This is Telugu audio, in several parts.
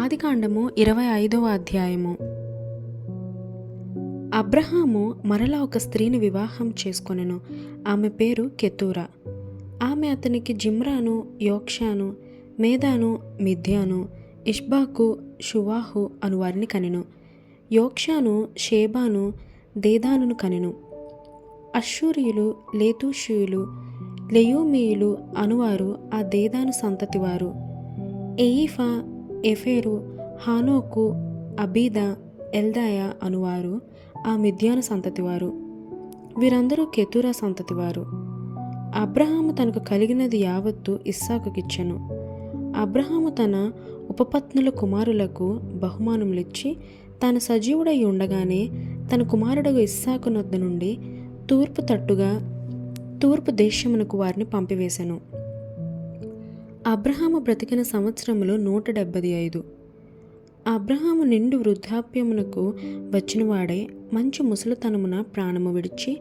ఆదికాండము 25వ అధ్యాయము. అబ్రహాము మరలా ఒక స్త్రీని వివాహం చేసుకొనెను. ఆమె పేరు కెతూరా. ఆమె అతనికి జిమ్రాను, యోక్షాను, మేదాను, మిద్యాను, ఇష్బాకు, షువాహు అను వారిని కనెను. యోక్షాను షేబాను, దేదానును కనెను. అష్షూరీయులు, లేతూషీయులు, లెయూమీయులు అనువారు ఆ దేదాను సంతతివారు. ఎయిఫా, ఎఫేరు, హానోకు, అబీదా, ఎల్దాయా అనువారు ఆ మిద్యాను సంతతివారు. వీరందరూ కెతూరా సంతతివారు. అబ్రహాము తనకు కలిగినది యావత్తు ఇస్సాకుకిచ్చెను. అబ్రహాము తన ఉపపత్నుల కుమారులకు బహుమానములిచ్చి తాను సజీవుడై ఉండగానే తన కుమారుడగు ఇస్సాకు నొద్ద నుండి తూర్పు దేశమునకు వారిని పంపివేశెను. అబ్రహాము బ్రతికిన సంవత్సరములు 175. అబ్రహాము నిండు వృద్ధాప్యమునకు వచ్చినవాడై మంచి ముసలితనమున ప్రాణము విడిచి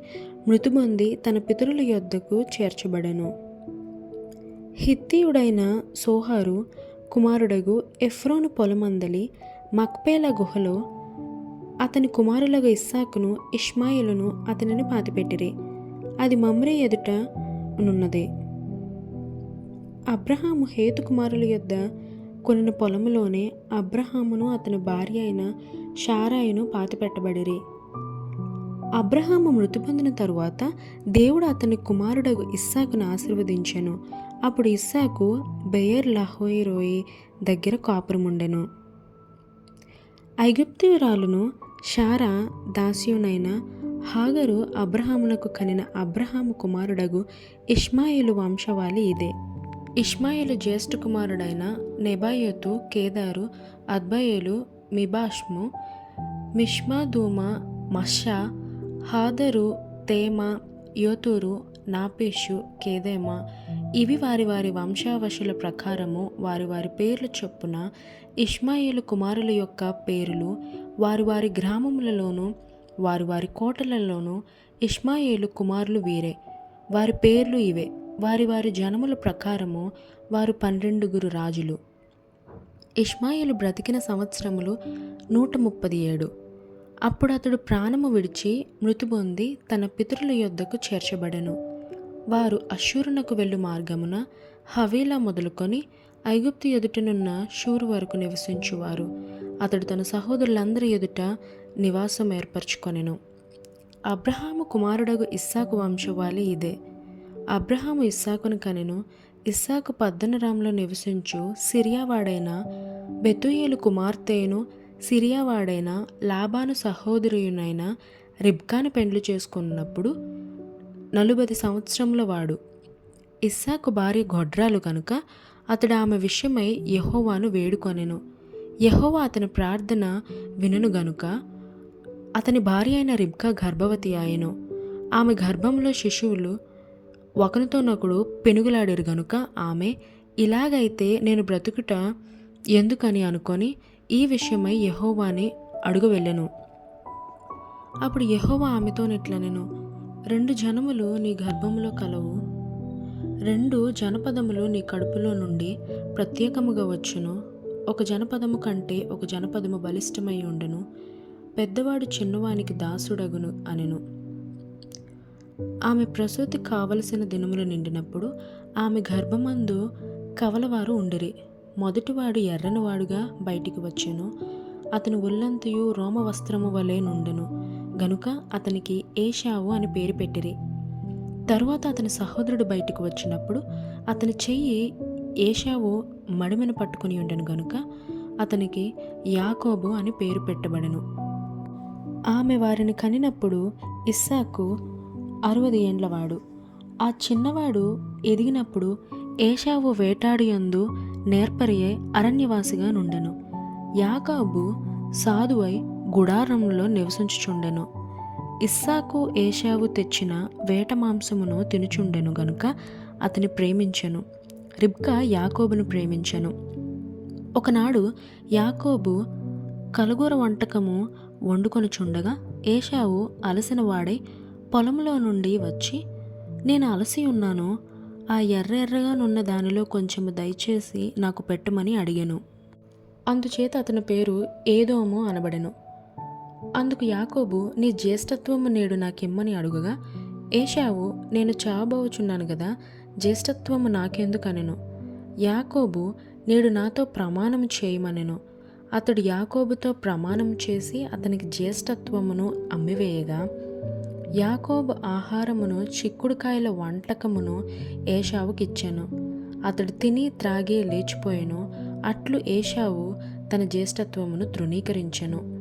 మృతుబొంది తన పితరుల యొద్దకు చేర్చబడెను. హిత్తీయుడైన సోహారు కుమారుడగు ఎఫ్రోను పొలమందలి మక్పేలా గుహలో అతని కుమారులగు ఇస్సాకును, ఇష్మాయేలును అతనిని పాతిపెట్టిరి. అది మమ్రే ఎదుట నున్నదే. అబ్రహాము హేతు కుమారుల యొద్ద కొనిన పొలములోనే అబ్రహామును అతని భార్య అయిన షారాయును పాతిపెట్టబడిరి. అబ్రహాము మృతి పొందిన తరువాత దేవుడు అతని కుమారుడగు ఇస్సాకును ఆశీర్వదించెను. అప్పుడు ఇస్సాకు బెయేర్ లహోయి రోయి దగ్గర కాపురముండెను. ఐగుప్తీయురాలును షారా దాసియునైన హాగరు అబ్రహామునకు కనిన అబ్రహాము కుమారుడగు ఇష్మాయేలు వంశవాళి ఇదే. ఇష్మాయేలు జ్యేష్ఠ కుమారుడైన నెబాయోతు, కేదారు, అద్బయేలు, మిబాష్ము, మిష్మాదూమా, మషా, హాదరు, తేమా, యోతూరు, నాపేషు, కేదేమా ఇవి వారి వారి వంశావశుల ప్రకారము వారి వారి పేర్ల చొప్పున ఇష్మాయేలు కుమారుల యొక్క పేరులు వారి వారి గ్రామములలోనూ వారి వారి కోటలలోనూ ఇష్మాయేలు కుమారులు వీరే. వారి పేర్లు ఇవే. వారి వారి జనముల ప్రకారము వారు 12 రాజులు. ఇష్మాయేలు బ్రతికిన సంవత్సరములు 137. అప్పుడు అతడు ప్రాణము విడిచి మృతుబొంది తన పితరుల యొద్దకు చేర్చబడెను. వారు అష్షూరునకు వెళ్ళు మార్గమున హవీలా మొదలుకొని ఐగుప్తు ఎదుటనున్న షూరు వరకు నివసించువారు. అతడు తన సహోదరులందరి ఎదుట నివాసం ఏర్పరచుకొనెను. అబ్రహాము కుమారుడగు ఇస్సాకు వంశవాళి ఇదే. అబ్రహాము ఇస్సాకును కనెను. ఇస్సాకు పద్దనరాములో నివసించు సిరియావాడైన బెతూయేలు కుమార్తెను సిరియావాడైన లాబాను సహోదరుయునైన రిబ్కాను పెండ్లి చేసుకున్నప్పుడు 40 సంవత్సరముల వాడు. ఇస్సాకు భార్య గొడ్రాలు కనుక అతడు ఆమె విషయమై యెహోవాను వేడుకొనెను. యెహోవా అతని ప్రార్థన వినును గనుక అతని భార్య అయిన రిబ్కా గర్భవతి ఆయెను. ఆమె గర్భంలో శిశువులు ఒకనితోనొకడు పెనుగులాడిరు గనుక ఆమె ఇలాగైతే నేను బ్రతుకుట ఎందుకని అనుకొని ఈ విషయమై యెహోవాని అడుగు వెళ్ళెను. అప్పుడు యెహోవా ఆమెతోనిట్లనెను, 2 జనములు నీ గర్భములో కలవు, 2 జనపదములు నీ కడుపులో నుండి ప్రత్యేకముగా వచ్చును. ఒక జనపదము కంటే ఒక జనపదము బలిష్టమై ఉండెను. పెద్దవాడు చిన్నవానికి దాసుడగును అనెను. ఆమె ప్రసూతి కావలసిన దినములు నిండినప్పుడు ఆమె గర్భమందు కవలవారు ఉండిరి. మొదటివాడు ఎర్రనివాడుగా బయటికి వచ్చెను. అతని ఒళ్ళంతయు రోమ వస్త్రము వలె నుండెను గనుక అతనికి ఏశావు అని పేరు పెట్టిరి. తరువాత అతని సహోదరుడు బయటికి వచ్చినప్పుడు అతని చెయ్యి ఏశావు మడిమెను పట్టుకుని ఉండెను గనుక అతనికి యాకోబు అని పేరు పెట్టబడెను. ఆమె వారిని కనినప్పుడు ఇస్సాకు 60 ఏండ్లవాడు. ఆ చిన్నవాడు ఎదిగినప్పుడు ఏశావు వేటాడియందు నేర్పరియై అరణ్యవాసిగా నుండెను. యాకోబు సాధువై గుడారంలో నివసించుచుండెను. ఇస్సాకు ఏశావు తెచ్చిన వేట మాంసమును తినుచుండెను గనుక అతని ప్రేమించెను. రిబ్కా యాకోబును ప్రేమించెను. ఒకనాడు యాకోబు కలుగూర వంటకము వండుకొనుచుండగా ఏశావు అలసిన వాడై పొలంలో నుండి వచ్చి, నేను అలసి ఉన్నాను, ఆ ఎర్రగా నున్న దానిలో కొంచెము దయచేసి నాకు పెట్టమని అడిగాను. అందుచేత అతని పేరు ఏదోము అనబడెను. అందుకు యాకోబు, నీ జ్యేష్ఠత్వము నేడు నాకిమ్మని అడుగగా, ఏశావు, నేను చావబోచున్నాను గదా, జ్యేష్ఠత్వము నాకెందుకనెను. యాకోబు, నేడు నాతో ప్రమాణము చేయమనెను. అతడు యాకోబుతో ప్రమాణం చేసి అతనికి జ్యేష్ఠత్వమును అమ్మివేయగా, యాకోబు ఆహారమును చిక్కుడుకాయల వంటకమును ఏశావుకిచ్చెను. అతడు తిని త్రాగి లేచిపోయెను. అట్లు ఏశావు తన జ్యేష్ఠత్వమును తృణీకరించెను.